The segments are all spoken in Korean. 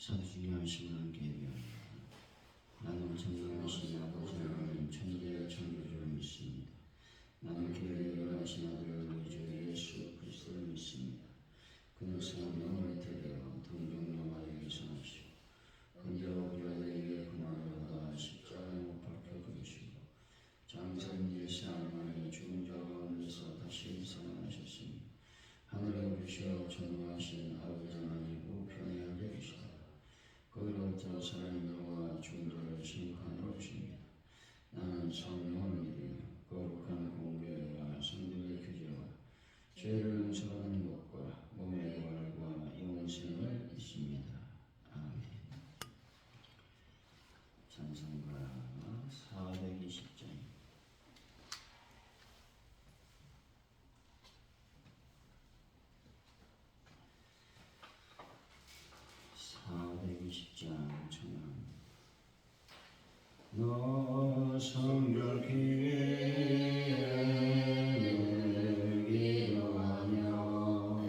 사도주님하시는 함께 예배합니다. 나는 전능하신 아버지 하나님 천지의 창조주를 믿습니다. 나는 교회에 일어나신 아들 우리 주 예수 그리스도를 믿습니다. 그는 성령을 태되어 동정녀마리에게서 나시고 근대로 우리 아들에게 고난을 받아 십자가에 못 박혀 죽으시고 장사인 일상 만에 죽은 자 가운데서 다시 살아나셨으니 하늘에 오르시어 전능하신 아버지 하나님 우편에 앉아 계시다. 거기로부터 살아있는 죽은 자를 심판하러 오십니다. 나는 성령을 믿으며 거룩한 공교회와 성도의 교제와 죄를 용서하는 것과 몸의 부활과 영생을 믿습니다. 아멘. 찬송가 420장. 420장 청하합니다. 너 성결기를 기도하며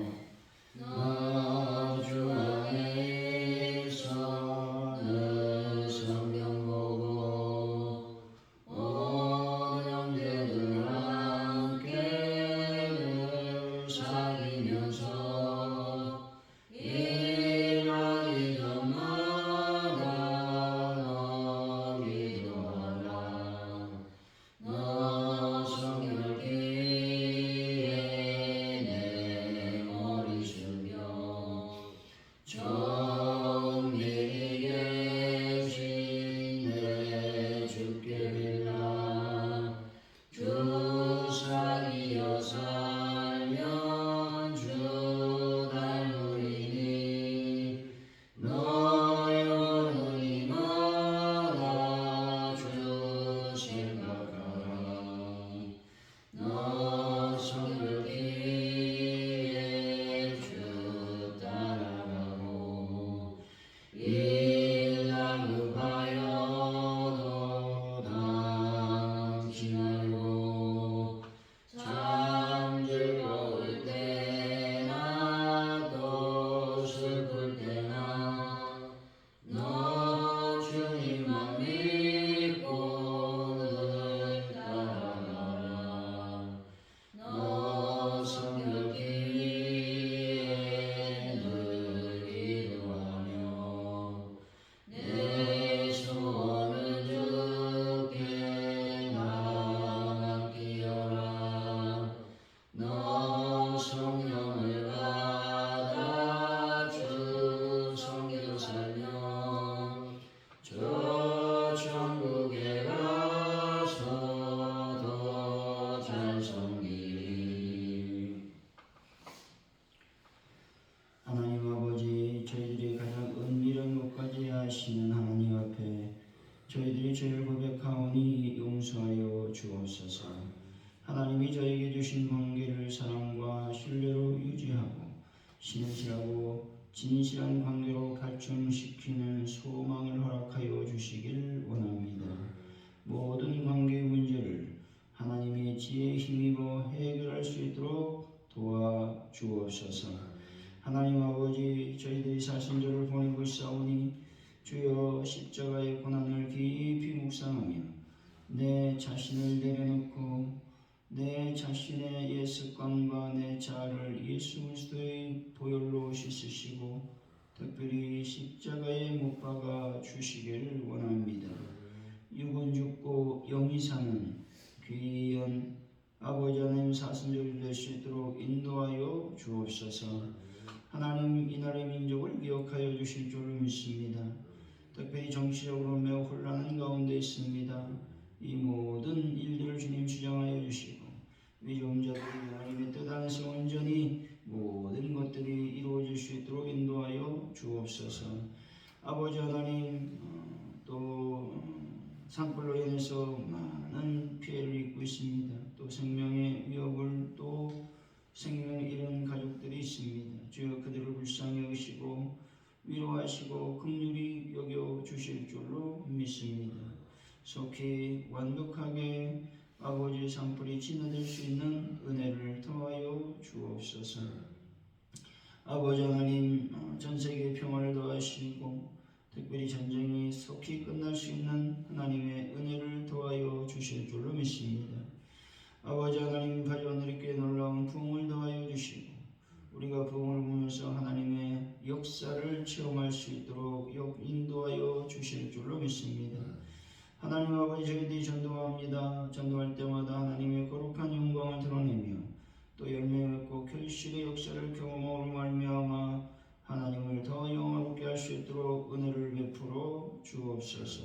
나 주 안에 있어 늘 성경 보고 온 형제들 함께 늘 사귀면서 일하기 전마다 기도하라. 너 성결기에 내 머리 숙여 정밀히 계신 내 주께 빌라. 주 사귀어 살면 주 닮으리니 너 영원히 마다 주 생각하라. 너 성결기에 주 따라가고 일나무하여도 당치 말고 참 즐거울 때나 또 슬플 때나 너 주님만 믿고 늘 따라가라. 너 성결기에 늘 기도하며 내 소원을 주께 맡기어라. 너 성령을 받아 주 섬겨 살면 저 천국에 가서 더 잘 섬기리. 하나님 아버지, 저희들이 가장 은밀한 것까지 아시는 하나님 앞에 저희들이 죄를 고백하오니 용서하여 주옵소서. 하나님이 저에게 주신 관계를 사랑과 신뢰로 유지하고 신실하고 진실한 관계로 발전시키는 소망을 허락하여 주시길 원합니다. 모든 관계 문제를 하나님의 지혜에 힘입어 해결할 수 있도록 도와주옵소서. 하나님 아버지, 저희들이 사순절을 보내고 있사오니 주여 십자가의 고난을 깊이 묵상하며 내 자신을 내려놓고 내 자신의 옛 습관과 내 자아를 예수 그리스도의 보혈로 씻으시고 특별히 십자가에 못 박아 주시기를 원합니다. 육은 죽고 영이 사는 귀한 아버지 하나님 사순절이 될 수 있도록 인도하여 주옵소서. 하나님, 이날의 민족을 기억하여 주실 줄을 믿습니다. 특별히 정치적으로 매우 혼란한 가운데 있습니다. 이 모든 일들을 주님 주장하여 주시고 위종자들이 하나님의 뜻 안에서 온전히 모든 것들이 이루어질 수 있도록 인도하여 주옵소서. 아버지 하나님, 또 산불로 인해서 많은 피해를 입고 있습니다. 또 생명의 위협을 또 생명을 잃은 가족들이 있습니다. 주여 그들을 불쌍히 여기시고 위로하시고 긍휼히 여겨 주실 줄로 믿습니다. 속히 완벽하게 아버지의 산불이 진화될 수 있는 은혜를 더하여 주옵소서. 아버지 하나님, 전 세계에 평화를 더하시고 특별히 전쟁이 속히 끝날 수 있는 하나님의 은혜를 더하여 주실 줄로 믿습니다. 아버지 하나님, 바로 하늘께 놀라운 부흥을 더하여 주시고 우리가 부흥을 보면서 하나님의 역사를 체험할 수 있도록 인도하여 주실 줄로 믿습니다. 하나님 아버지, 저희들이 전도합니다. 전도할 때마다 하나님의 거룩한 영광을 드러내며 또 열매 맺고 결실의 역사를 경험함으로 말미암아 하나님을 더 영화롭게 할 수 있도록 은혜를 베풀어 주옵소서.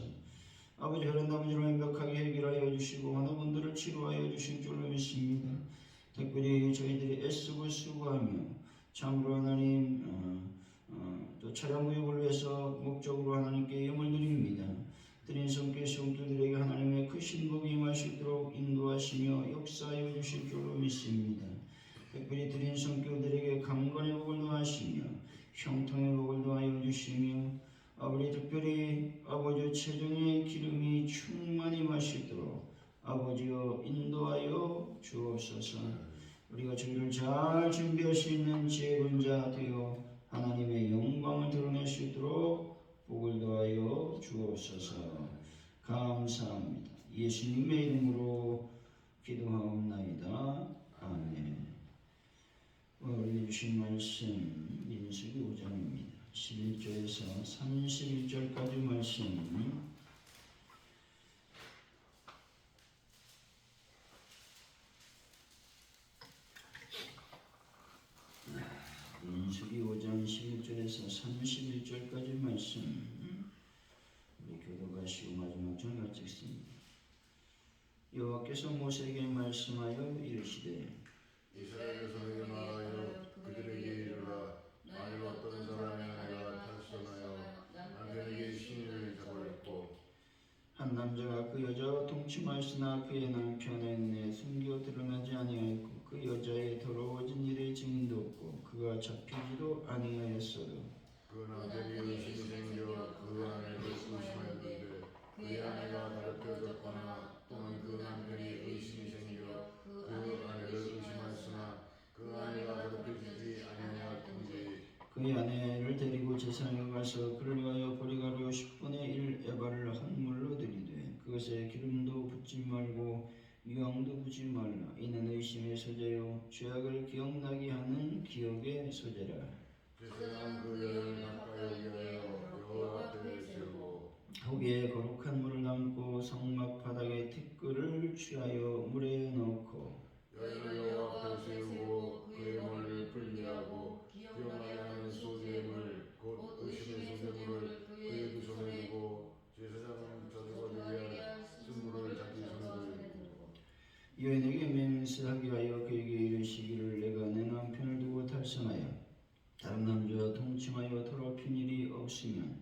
아버지, 그런 나머지로 완벽하게 해결하여 주시고 환우분들을 치료하여 주실 줄로 믿습니다. 특별히 저희들이 애쓰고 수고하며 참으로 하나님 또 차량 구역을 위해서 목적으로 하나님께 영을 드립니다. 드린 성께 성도들에게 하나님의 크신 복이 임할 수 있도록 인도하시며 역사하여 주실 줄로 믿습니다. 특별히 드린 성교들에게 강건의 복을 더하시며 형통의 복을 더하여 주시며 아버지, 특별히 아버지 체중의 기름이 충만히 마시도록 아버지여 인도하여 주옵소서. 우리가 저희를 잘 준비할 수 있는 제군자 되어 하나님의 영광을 드러낼 수 있도록 복을 더하여 주옵소서. 감사합니다. 예수님의 이름으로 기도하옵나이다. 아멘. 오늘 주신 말씀 민수기 5장입니다. 11절에서 31절까지 말씀 민수기 5장 11절에서 31절까지 말씀 우리 교도가시고 마지막 전갈 찍습니다. 여호와께서 모세에게 말씀하여 이르시되 이스라엘 자손에게 말하여 그들에게 이르라. 만일 어떤 사람의 아내가 탈선하여 남편에게 시인을 잡아렸고 한 남자가 그 여자와 동침하였으나 그의 남편의 눈에 숨겨 드러나지 아니하였고 그 여자의 더러워진 일의 증인도 없고 그가 잡히지도 아니하였어도 그 남편이 의심이 생겨 그 아내를 의심하였는데 그의 아내가 더럽혀졌거나 또는 그 남편이 의심이 생겨 그 아내를 의심하였으나 그 아내가 더럽혀지지 아니하였든지 그의 아내를 데리고 제사장에 가서 그를 위하여 보리가루 10분의 1 에바를 헌물로 드리되 그것에 기름도 붓지 말고 유황도 부지 말라. 이는 의심의 소재요 죄악을 기억나게 하는 기억의 소재라. 제사장 그 여인을 가까이 여겨 여호와 앞에 세우고 거기에 거룩한 물을 담고 성막 바닥에 티끌을 취하여 물에 넣고 여인을 여호와 앞에 세우고 그의 머리를 풀게 기억나게 하는 소재물 곧 의심의 소재물을 그의 두 손에 두고 제사장은 저주가 되게 할 쓴물을 자기 손에 두고 여인에게 맹세하게 하여 그에게 이르시기를 내가 내 남편을 두고 탈선하여 다른 남자와 동침하여 더럽힌 일이 없으면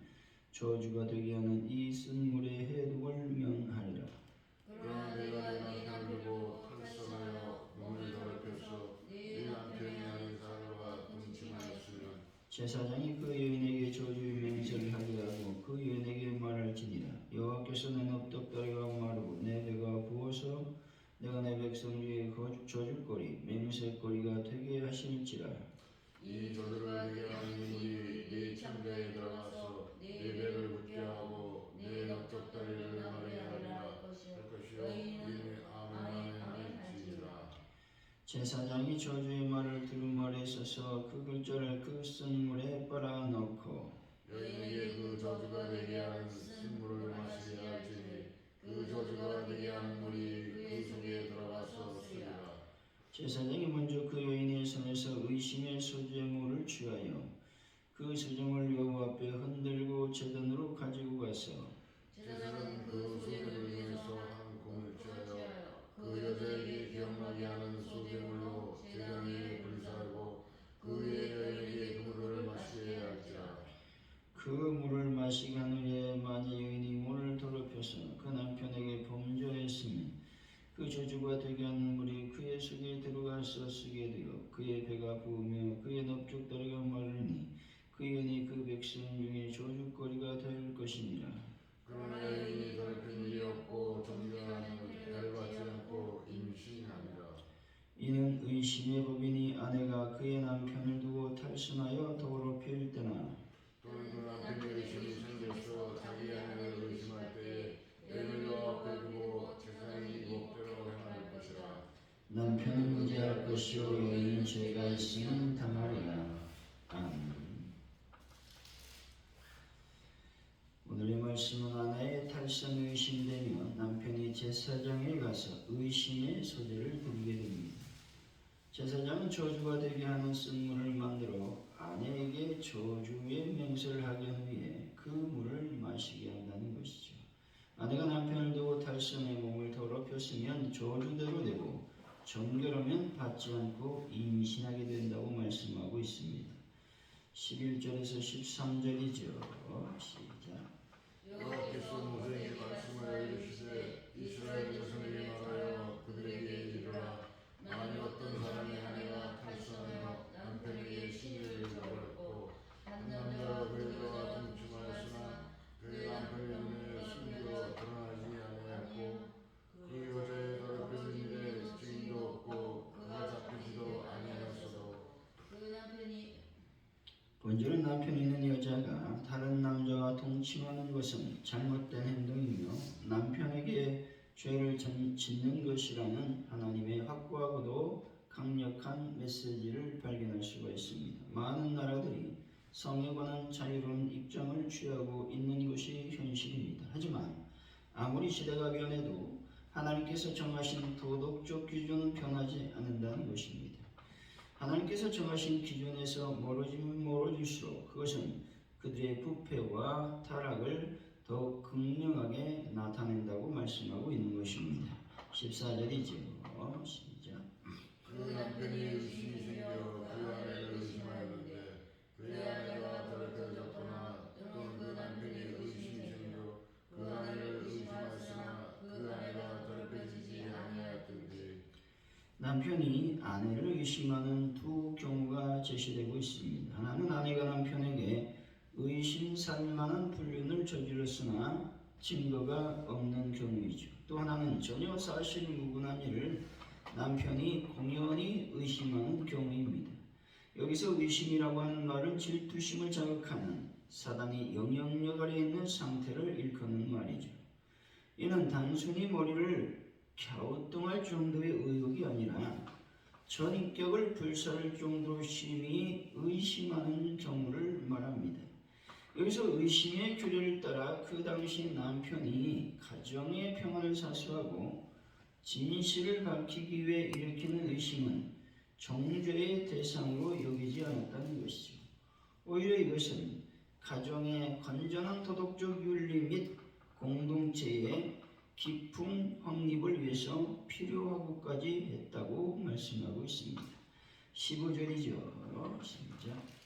저주가 되게 하는 이 쓴물에 해독을 명하리라. 그러나 내가 내 남편을 두고 탈선하여 몸을 더럽혀서 내 남편이 아닌 사람과 동침하였으면 제사장이 그 여인에게 저주의 맹세를 하게 하고 그 여인에게 말할지니라. 여호와께서 내 넙떡다리가 마르고 내 배가 부어서 내가 내 백성 중에 저주거리 맹세거리가 되게 하실지라. 이 저주를 되게 하는 인물이 네 창자에 들어가서 네 배를 붓게 하고 네 넉적다리를 마르게 하리라 할 것이요 이는 아멘 할지니라. 제사장이 저주의 말을 들은 말에 서서 그 글자를 그 쓴물에 빨아 넣고 여인에게 그 저주가 되게 하는 쓴물을 마시게 할지니 그 저주가 되게 하는 물이 그 속에 들어가서 쓰리라. 제사장이 먼저 그 여인의 손에서 의심의 소재물을 취하여 그 소재물을 여호와 앞에 흔들고 제단으로 가지고 가서 제사장은 그 소재물 중에서 한 콩을 취하여 그 여자에게 기억나게 하는 소재물로 제단 위에 불사하고 그의 여인에게 그 물을 마시게 할지라. 그 물을 마시게 한 후에 만일 여인이 물을 더럽혀서 그 남편에게 범죄했으면 그 저주가 되게 하는 물이 그의 속에 들어가서 쓰게 되어 그의 배가 부으며 그의 넙죽다리가 마르니 그 여인이 그 백성 중에 저주거리가 될 것이니라. 그러나 여인이 더럽힌 일이 없고 정결하는 애를 받지 않고 임신하니라. 이는 의심의 법이니 아내가 그의 남편을 두고 탈선하여 더럽힐 때나 또는 그 남편의 의심이 생겼을 제사장에 가서 의심의 소재를 드리게 됩니다. 제사장은 저주가 되게 하는 쓴물을 만들어 아내에게 저주의 맹세를 하게 한 후에 그 물을 마시게 한다는 것이죠. 아내가 남편을 두고 탈선의 몸을 더럽혔으면 저주대로 되고 정결하면 받지 않고 임신하게 된다고 말씀하고 있습니다. 11절에서 13절이죠. 시작. 여호와께서 모세에게 말씀하여 이르시되 이스라엘 자손에게 말하여 그들에게 이르라 만일 어떤 사람의 아내가 탈선하여 남편에게 시녀를 잡았고 한 남자가 그에게와 동침하였으나 그 남편의 눈에 숨겨 드러나지 아니하였고 그 여자의 더럽혀진 일에 증인도 없고 그가 잡히지도 아니하였어도 본절은 남편이 있는 여자가 다른 남자와 동침하는 것은 잘못된 행동이며 남편에게 죄를 짓는 것이라는 하나님의 확고하고도 강력한 메시지를 발견할 수가 있습니다. 많은 나라들이 성에 관한 자유로운 입장을 취하고 있는 것이 현실입니다. 하지만 아무리 시대가 변해도 하나님께서 정하신 도덕적 기준은 변하지 않는다는 것입니다. 하나님께서 정하신 기준에서 멀어지면 멀어질수록 그것은 그들의 부패와 타락을 더욱 극명하게 나타낸다고 말씀하고 있는 것입니다. 14절이죠. 시작. 그 남편이 의심이 생겨 그 아내를 의심하였는데 그의 아내가 더럽혀졌거나 또는 그 남편이 의심이 생겨 그 아내를 의심하였으나 그 아내가 더럽혀지지 아니하였든지. 남편이 아내를 의심하는 두 경우가 제시되고 있습니다. 하나는 아내가 남편에게 의심살만한 불륜을 저질렀으나 증거가 없는 경우이죠. 또 하나는 전혀 사실무근한 일을 남편이 공연히 의심하는 경우입니다. 여기서 의심이라고 하는 말은 질투심을 자극하는 사단이 영향력 아래 있는 상태를 일컫는 말이죠. 이는 단순히 머리를 갸우뚱할 정도의 의혹이 아니라 전인격을 불살할 정도로 심히 의심하는 경우를 말합니다. 여기서 의심의 규례를 따라 그 당시 남편이 가정의 평안을 사수하고 진실을 밝히기 위해 일으키는 의심은 정죄의 대상으로 여기지 않았다는 것이죠. 오히려 이것은 가정의 건전한 도덕적 윤리 및 공동체의 깊은 확립을 위해서 필요하고까지 했다고 말씀하고 있습니다. 15절이죠. 시작.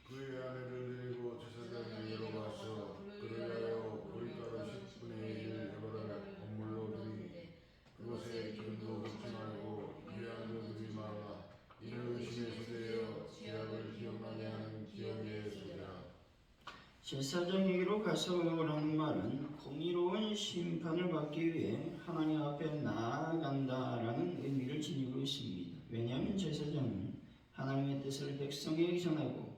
그의 아내를 데리고 제사장에게로 가서 그를 하여 보리가루 10분의 1 해바라 건물로 두니 그것에 기름도 붓지 말고 유향도 두지 말라. 이는 의심의 소재여 죄악을 기억나게 하는 기억의 소재라. 제사장에게로 가서라는 말은 공의로운 심판을 받기 위해 하나님 앞에 나아간다라는 의미를 지니고 있습니다. 왜냐하면 제사장은 하나님의 뜻을 백성에게 전하고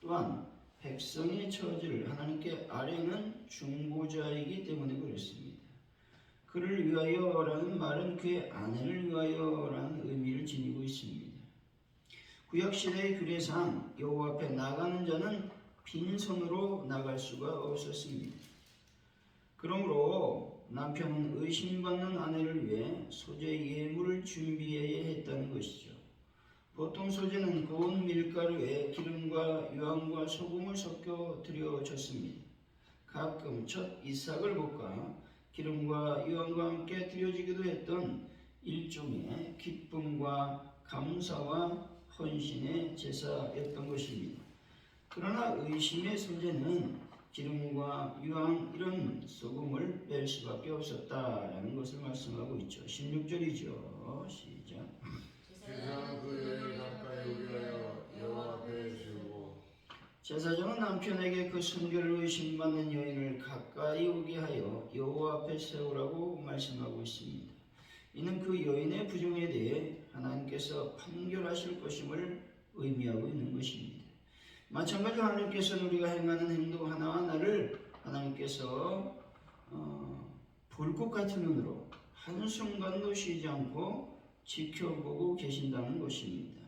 또한 백성의 처지를 하나님께 아뢰는 중보자이기 때문에 그렇습니다. 그를 위하여라는 말은 그의 아내를 위하여라는 의미를 지니고 있습니다. 구약시대의 규례상 여호와 앞에 나가는 자는 빈손으로 나갈 수가 없었습니다. 그러므로 남편은 의심받는 아내를 위해 소재 예물을 준비해야 했다는 것이죠. 보통 소재는 고운 밀가루에 기름과 유황과 소금을 섞여 드려졌습니다. 가끔 첫 이삭을 볶아 기름과 유황과 함께 드려지기도 했던 일종의 기쁨과 감사와 헌신의 제사였던 것입니다. 그러나 의심의 소재는 기름과 유황 이런 소금을 뺄 수밖에 없었다라는 것을 말씀하고 있죠. 16절이죠. 시작. 제사장은 그 여인을 가까이 오게 하여 여호와 앞에 세우고 제사장은 남편에게 그 순결을 의심받는 여인을 가까이 오게 하여 여호와 앞에 세우라고 말씀하고 있습니다. 이는 그 여인의 부정에 대해 하나님께서 판결하실 것임을 의미하고 있는 것입니다. 마찬가지로 하나님께서는 우리가 행하는 행동 하나하나를 하나님께서 불꽃 같은 눈으로 한순간도 쉬지 않고 지켜보고 계신다는 것입니다.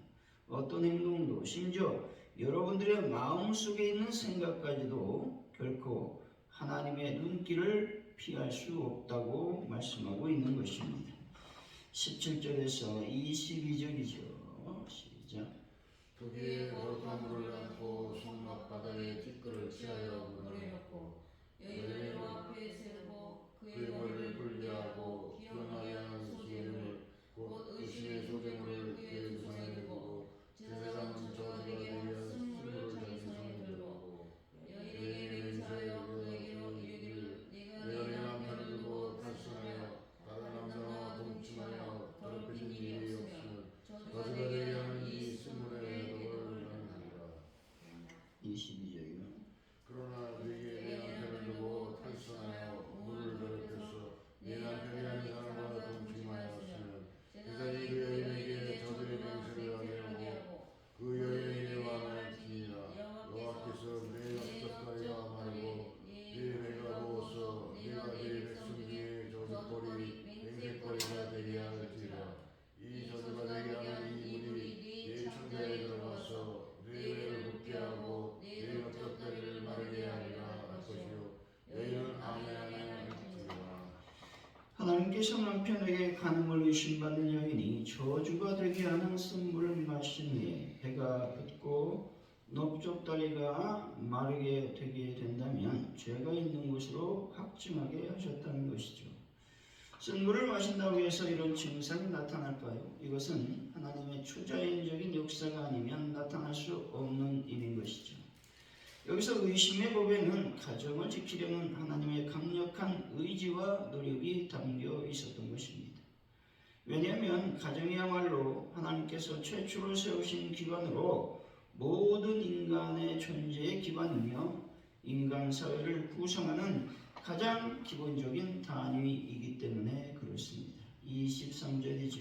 어떤 행동도 심지어 여러분들의 마음속에 있는 생각까지도 결코 하나님의 눈길을 피할 수 없다고 말씀하고 있는 것입니다. 17절에서 22절이죠. 시작. 거기에 거룩한 물을 안고 성막 바닥에 티끌을 취하여 물을 넣고 여인의 앞에 세우고 그의 머리를 불게 하고 기억나게 하는 소재물 곧 의심의 소재물을 그의 두 손에 들고 제사장은 저주가 되게 한 순물을 자기 손에 들고 여인에게 맹세하여 그에게로 이르기를 내가 네 남편을 두고 탈선하여 다른 남자와 동침하여 더럽혀진 일이 없으면 저주가 되게 하는 이 순물의 해독을 하느니라. 22절이요. 그러나 네게 내 남편을 두고 탈선하여 물을 더럽혀서 내 남편이 아닌 사람과 동침하였으면 제사장이 그 여인에게 저주의 맹세를 하게 하고 그 여인에게 말할지니라. 여호와께서 내 엽떡다리가 마르고 내 배가 부어서 내가 내 백성 중에 저주거리 맹세거리가 되게 할지라. 이 저주가 되게 하는 이 물이 내 창자에 들어가서 내 배를 붓게 하고 내 엽떡다리를 마르게 하리라 할 것이요 여인은 아멘 아멘 할지니라. 하나님께서 남편에게 간음을 의심받는 여인이 저주가 되게 하는 쓴물을 마신 후에 배가 붓고 넓적다리가 마르게 되게 된다면 죄가 있는 것으로 확증하게 하셨다는 것이죠. 쓴물을 마신다고 해서 이런 증상이 나타날까요? 이것은 하나님의 초자연적인 역사가 아니면 나타날 수 없는 일인 것이죠. 여기서 의심의 법에는 가정을 지키려는 하나님의 강력한 의지와 노력이 담겨 있었던 것입니다. 왜냐하면 가정이야말로 하나님께서 최초로 세우신 기관으로 모든 인간의 존재의 기반이며 인간 사회를 구성하는 가장 기본적인 단위이기 때문에 그렇습니다. 23절이죠.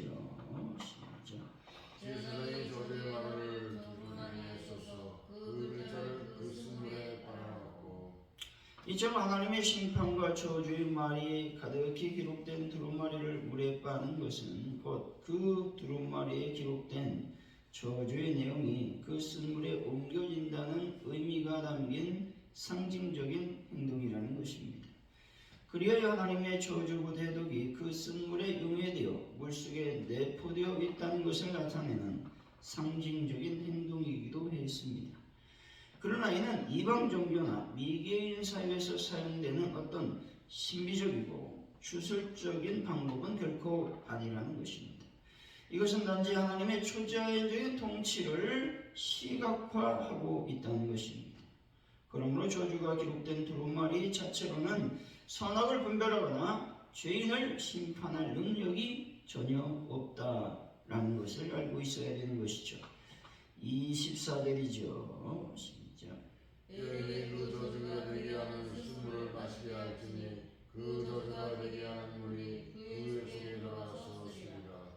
시작. 제사장이 저주의 말을 두 손에 써서 그 글자를 그 쓴물에 빨아넣고 이처럼 하나님의 심판과 저주의 말이 가득히 기록된 두루마리를 물에 빠는 것은 곧 그 두루마리에 기록된 저주의 내용이 그 쓴물에 옮겨진다는 의미가 담긴 상징적인 행동이라는 것입니다. 그리하여 하나님의 저주고 대독이 그 쓴물에 용해되어 물속에 내포되어 있다는 것을 나타내는 상징적인 행동이기도 했습니다. 그러나 이는 이방 종교나 미개인 사회에서 사용되는 어떤 신비적이고 주술적인 방법은 결코 아니라는 것입니다. 이것은 단지 하나님의 초자연적인 통치를 시각화하고 있다는 것입니다. 그러므로 저주가 기록된 두루마리 자체로는 선악을 분별하거나 죄인을 심판할 능력이 전혀 없다라는 것을 알고 있어야 되는 것이죠. 24절이죠. 시작. 여인이 그 저주가 되게 하는 순물을 마시게 할지니 그 저주가 되게 하는 물이 그 속에 들어가서 쉬리라.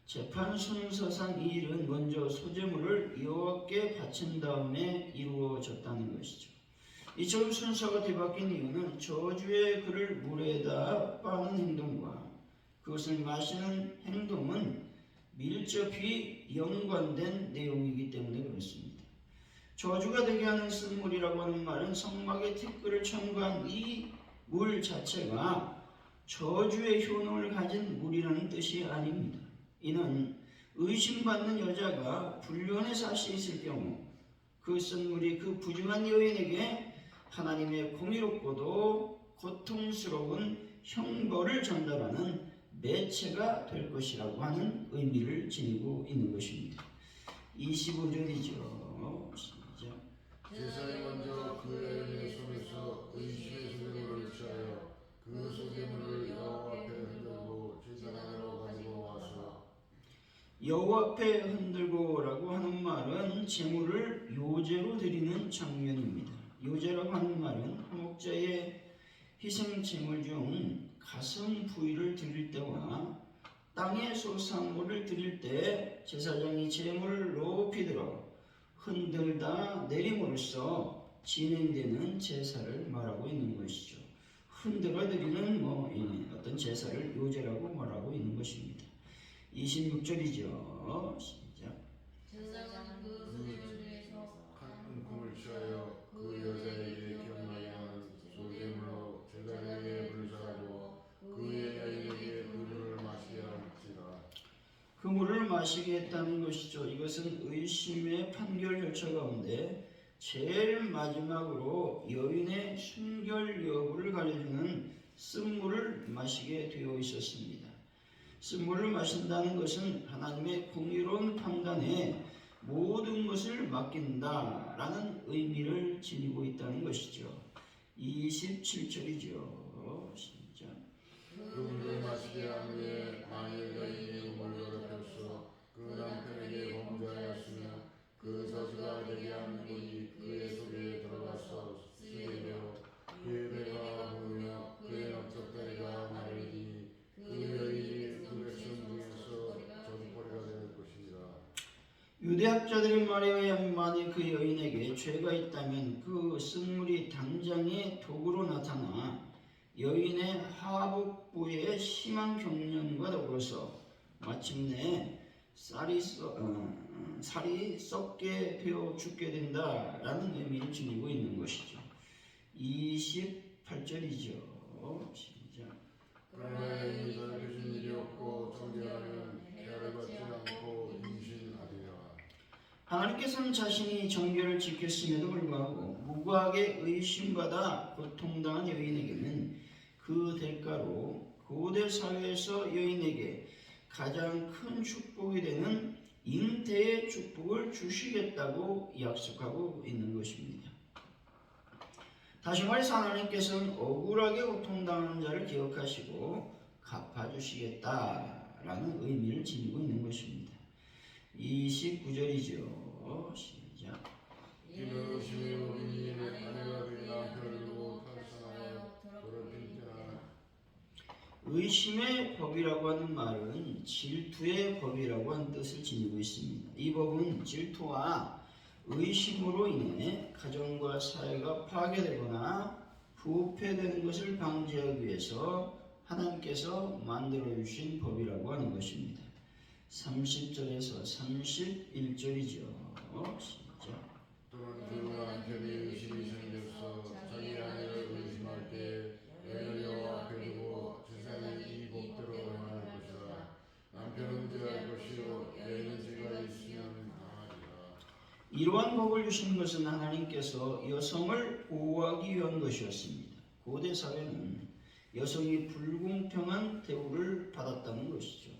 재판 순서상 이 일은 먼저 소재물을 여호와께 바친 다음에 이루어졌다는 것이죠. 이처럼 순서가 뒤바뀐 이유는 저주의 그를 물에다 빠는 행동과 그것을 마시는 행동은 밀접히 연관된 내용이기 때문에 그렇습니다. 저주가 되게 하는 쓴물이라고 하는 말은 성막에 티끌을 첨가한 이 물 자체가 저주의 효능을 가진 물이라는 뜻이 아닙니다. 이는 의심받는 여자가 불륜의 사실이 있을 경우 그 쓴물이 그 부정한 여인에게 하나님의 공의롭고도 고통스러운 형벌을 전달하는 매체가 될 것이라고 하는 의미를 지니고 있는 것입니다. 25절이죠. 시작. 제사장이 먼저 그 여인의 손에서 의심의 소재물을 취하여 그 소재물을 여호와 앞에 흔들고 제사장으로 가지고 와서 여호와 앞에 흔들고라고 하는 말은 제물을 요제로 드리는 장면입니다. 요제라고 하는 말은 화목제의 희생 제물 중 가슴 부위를 드릴 때와 땅의 소산물을 드릴 때 제사장이 제물을 높이 들어 흔들다 내림으로써 진행되는 제사를 말하고 있는 것이죠. 흔들어 드리는 어떤 제사를 요제라고 말하고 있는 것입니다. 26절이죠. 시작. 제사장은 그 소재물 중에서 한 움큼을 취하여 그 여자에게 기억나게 하는 소재물을 마시게 했다는 것이죠. 이것은 의심의 판결 절차 가운데 제일 마지막으로 여인의 순결 여부를 가려주는 쓴물을 마시게 되어 있었습니다. 쓴물을 마신다는 것은 하나님의 공의로운 판단에 모든 것을 맡긴다라는 의미를 지니고 있다는 것이죠. 27절이죠. 시작. 그 물을 마시게 한 후에 만일 여인이 우물로 덮였어 그 남편에게 범죄하였으며 그 저주가 되게 한 물이 그의 속에 들어가서 쓰게 되어 그의 배가 부으며 그의 넓적다리가 마르니 그 여인이 그 백성 중에서 저주거리가 될 것이니라. 유대학자들의 말에 의하면 만일 그 여인에게 죄가 있다면 그 쓴물이 당장에 독으로 나타나 여인의 하복부에 심한 경련과 더불어서 마침내 살이 썩게 되어 죽게 된다라는 의미를 지니고 있는 것이죠. 28절이죠. 시작. 그러나 여인이 밝혀진 일이 없고 정죄하면 해를 받지 않고 임신하리라. 하나님께서는 자신이 정결을 지켰음에도 불구하고 무고하게 의심받아 고통당한 여인에게는 그 대가로 고대 사회에서 여인에게 가장 큰 축복이 되는 잉태의 축복을 주시겠다고 약속하고 있는 것입니다. 다시 말해서 하나님께서는 억울하게 고통당하는 자를 기억하시고 갚아주시겠다라는 의미를 지니고 있는 것입니다. 29절이죠. 시작. 이는 의심의 어린이 아내가 된 남편을 두고 탈선하여 더럽힐 때나. 의심의 법이라고 하는 말은 질투의 법이라고 하는 뜻을 지니고 있습니다. 이 법은 질투와 의심으로 인해 가정과 사회가 파괴되거나 부패되는 것을 방지하기 위해서 하나님께서 만들어 주신 법이라고 하는 것입니다. 30절에서 31절이죠. 시작. 또는 그 남편이 의심이 생겨서 자기 아내를 의심할 때 여인을 여호와 앞에 두고 세상에 이 법대로 행할 것이라. 남편은 죄할 것이요 여인은 죄가 있으면 당하리라. 이러한 법을 주신 것은 하나님께서 여성을 보호하기 위한 것이었습니다. 고대 사회는 여성이 불공평한 대우를 받았다는 것이죠.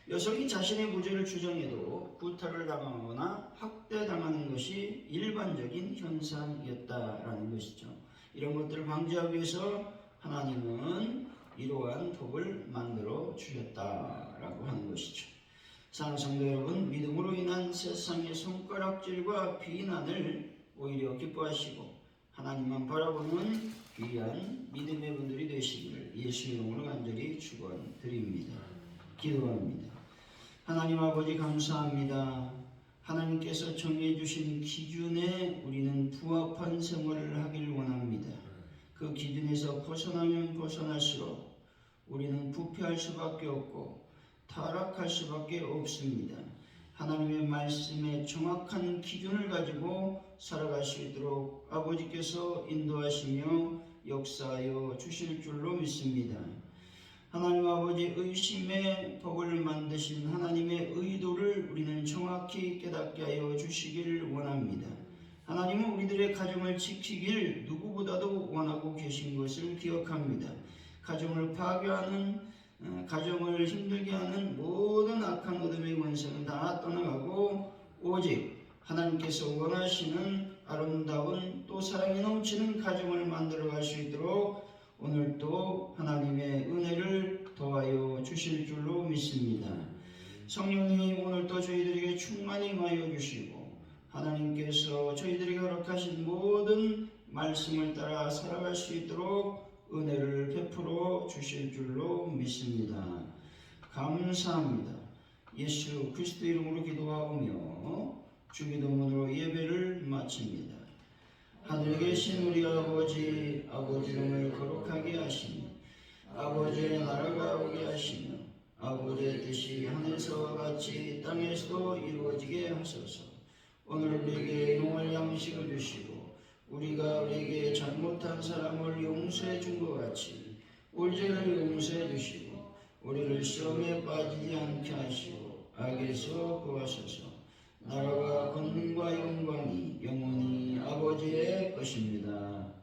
여성이 자신의 무죄를 주장해도 구타를 당하거나 학대당하는 것이 일반적인 현상이었다라는 것이죠. 이런 것들을 방지하기 위해서 하나님은 이러한 법을 만들어 주셨다라고 하는 것이죠. 사랑하는 성도 여러분, 믿음으로 인한 세상의 손가락질과 비난을 오히려 기뻐하시고 하나님만 바라보는 귀한 믿음의 분들이 되시기를 예수의 이름으로 간절히 축원드립니다. 기도합니다. 하나님 아버지 감사합니다. 하나님께서 정해 주신 기준에 우리는 부합한 생활을 하길 원합니다. 그 기준에서 벗어나면 벗어날수록 우리는 부패할 수밖에 없고 타락할 수밖에 없습니다. 하나님의 말씀에 정확한 기준을 가지고 살아갈 수 있도록 아버지께서 인도하시며 역사하여 주실 줄로 믿습니다. 하나님 아버지, 의심의 법을 만드신 하나님의 의도를 우리는 정확히 깨닫게 하여 주시기를 원합니다. 하나님은 우리들의 가정을 지키길 누구보다도 원하고 계신 것을 기억합니다. 가정을 파괴하는, 가정을 힘들게 하는 모든 악한 어둠의 권세는 다 떠나가고 오직 하나님께서 원하시는 아름다운 또 사랑이 넘치는 가정을 만들어갈 수 있도록 오늘도 하나님의 은혜를 더하여 주실 줄로 믿습니다. 성령님, 오늘도 저희들에게 충만히 임하여 주시고 하나님께서 저희들에게 허락하신 모든 말씀을 따라 살아갈 수 있도록 은혜를 베풀어 주실 줄로 믿습니다. 감사합니다. 예수 그리스도 이름으로 기도하오며 주기도문으로 예배를 마칩니다. 하늘에 계신 우리 아버지, 아버지 이름을 거룩하게 하시며 아버지의 나라가 오게 하시며 아버지의 뜻이 하늘에서와 같이 땅에서도 이루어지게 하소서. 오늘 우리에게 일용할 양식을 주시고 우리가 우리에게 잘못한 사람을 용서해 준 것 같이 우리 죄를 용서해 주시고 우리를 시험에 빠지지 않게 하시고 악에서 구하소서. 나라와 권능과 영광이 영원히 아버지의 것입니다.